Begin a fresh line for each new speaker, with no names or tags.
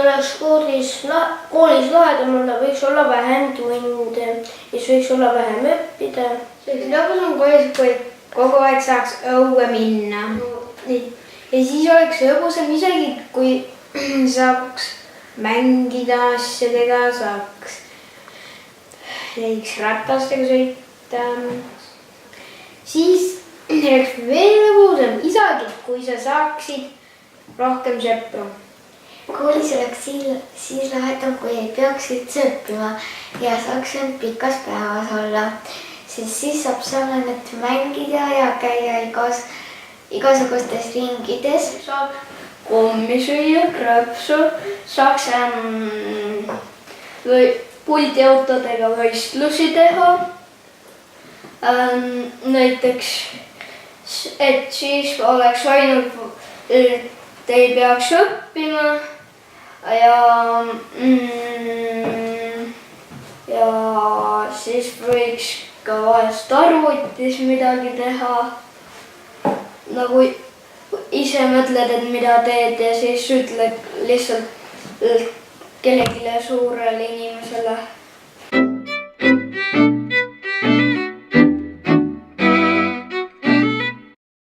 oleks koolis lahedam olla, võiks olla vähem tunde, siis võiks olla vähem õppida.
Lõbus on koolis, kui kogu aeg saaks õue minna. Ja siis oleks lõbusam isegi, kui saaks mängida asjadega, saaks näiteks ratastega sõita. Siis oleks veel lõbusam isegi, kui sa saaksid rohkem sõpru.
Koolis oleks siis lahedam, kui ei peaks üldse õppima ja saaks end pikas päevas olla. Siis saab seal ainult mängida ja käia igasugustes ringides.
Saab kommi süüa, krõpsu, saaks puldiautodega võistlusi teha. Näiteks, et siis oleks ainult, et ei peaks õppima ja siis võiks ka vahest arvutis midagi teha. Nagu ise mõtled, et mida teed ja siis ütled lihtsalt kellelegi suurele inimesele.